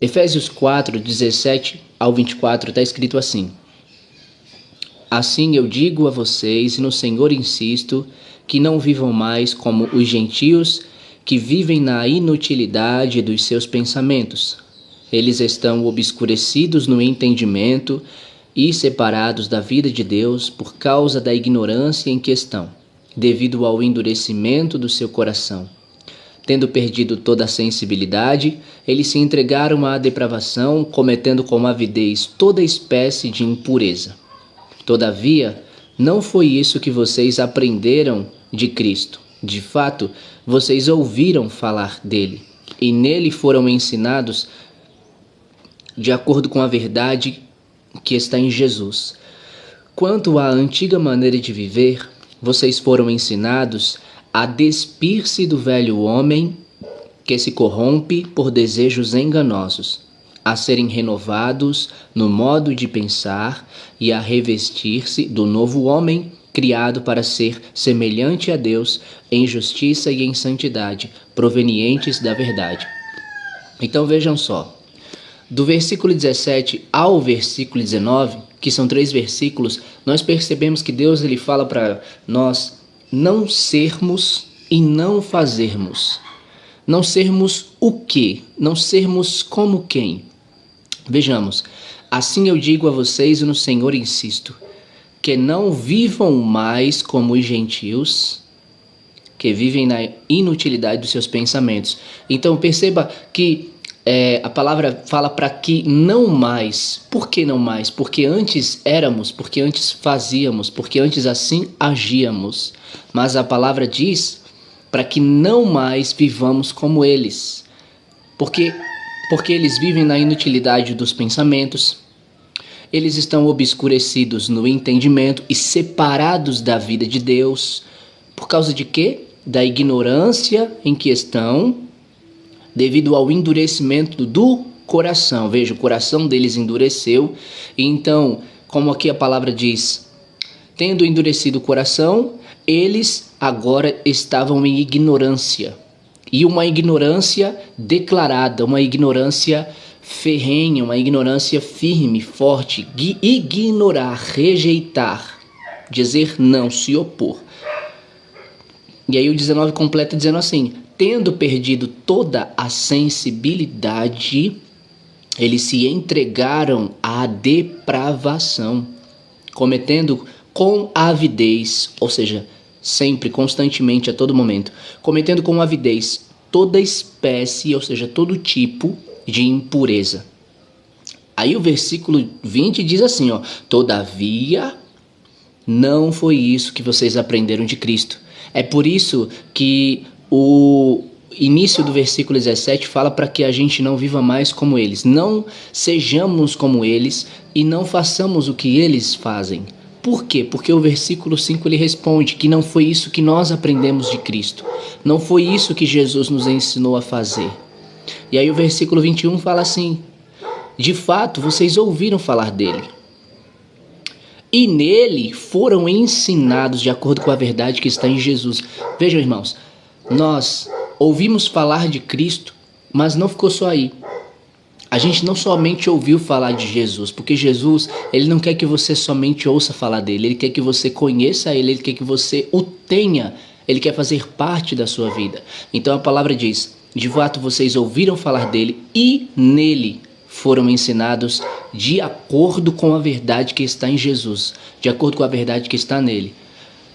Efésios 4, 17 ao 24 está escrito assim: Assim eu digo a vocês, e no Senhor insisto, que não vivam mais como os gentios que vivem na inutilidade dos seus pensamentos. Eles estão obscurecidos no entendimento e separados da vida de Deus por causa da ignorância em que estão, devido ao endurecimento do seu coração. Tendo perdido toda a sensibilidade, eles se entregaram à depravação, cometendo com avidez toda espécie de impureza. Todavia, não foi isso que vocês aprenderam de Cristo. De fato, vocês ouviram falar dele, e nele foram ensinados de acordo com a verdade que está em Jesus. Quanto à antiga maneira de viver, vocês foram ensinados a despir-se do velho homem que se corrompe por desejos enganosos, a serem renovados no modo de pensar e a revestir-se do novo homem criado para ser semelhante a Deus em justiça e em santidade, provenientes da verdade. Então vejam só, do versículo 17 ao versículo 19, que são 3 versículos, nós percebemos que Deus ele fala para nós não sermos e não fazermos. Não sermos o quê? Não sermos como quem? Vejamos, assim eu digo a vocês e no Senhor insisto, que não vivam mais como os gentios, que vivem na inutilidade dos seus pensamentos. Então perceba que a palavra fala para que não mais. Por que não mais? Porque antes éramos, porque antes fazíamos, porque antes assim agíamos. Mas a palavra diz para que não mais vivamos como eles. Porque eles vivem na inutilidade dos pensamentos. Eles estão obscurecidos no entendimento e separados da vida de Deus. Por causa de quê? Da ignorância em que estão, devido ao endurecimento do coração. Veja, o coração deles endureceu. Então, como aqui a palavra diz, tendo endurecido o coração, eles agora estavam em ignorância. E uma ignorância declarada, uma ignorância ferrenha, uma ignorância firme, forte. Ignorar, rejeitar, dizer não, se opor. E aí o 19 completa dizendo assim: tendo perdido toda a sensibilidade, eles se entregaram à depravação, cometendo com avidez, ou seja, sempre, constantemente, a todo momento, cometendo com avidez toda espécie, ou seja, todo tipo de impureza. Aí o versículo 20 diz assim, ó: todavia, não foi isso que vocês aprenderam de Cristo. É por isso que o início do versículo 17 fala para que a gente não viva mais como eles, não sejamos como eles e não façamos o que eles fazem. Por quê? Porque o versículo 5 ele responde que não foi isso que nós aprendemos de Cristo, não foi isso que Jesus nos ensinou a fazer. E aí o versículo 21 fala assim: de fato, vocês ouviram falar dele, e nele foram ensinados de acordo com a verdade que está em Jesus. Vejam, irmãos, nós ouvimos falar de Cristo, mas não ficou só aí. A gente não somente ouviu falar de Jesus, porque Jesus, ele não quer que você somente ouça falar dele, ele quer que você conheça ele, ele quer que você o tenha, ele quer fazer parte da sua vida. Então a palavra diz: de fato vocês ouviram falar dele e nele foram ensinados de acordo com a verdade que está em Jesus, de acordo com a verdade que está nele.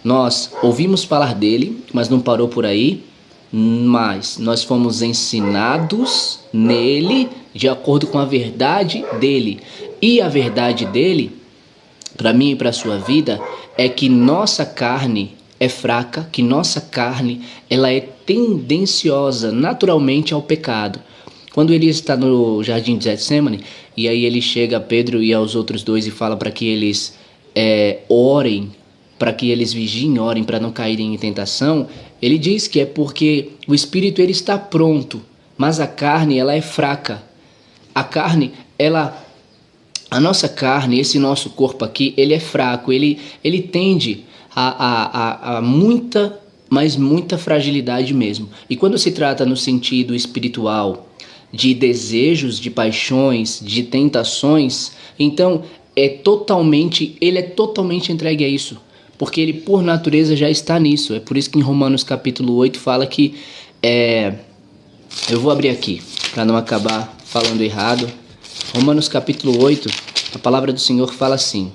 Nós ouvimos falar dele, mas não parou por aí, mas nós fomos ensinados nele de acordo com a verdade dele. E a verdade dele, para mim e para a sua vida, é que nossa carne é fraca, que nossa carne ela é tendenciosa naturalmente ao pecado. Quando ele está no jardim de Getsemane, e aí ele chega a Pedro e aos outros dois e fala para que eles orem, para que eles vigiem, orem para não caírem em tentação, ele diz que é porque o espírito ele está pronto, mas a carne ela é fraca. A carne, a nossa carne, esse nosso corpo aqui, ele é fraco, ele tende a muita, mas muita fragilidade mesmo. E quando se trata no sentido espiritual, de desejos, de paixões, de tentações, então ele é totalmente entregue a isso, porque ele por natureza já está nisso. É por isso que em Romanos capítulo 8 fala que, eu vou abrir aqui para não acabar falando errado. Romanos capítulo 8, a palavra do Senhor fala assim: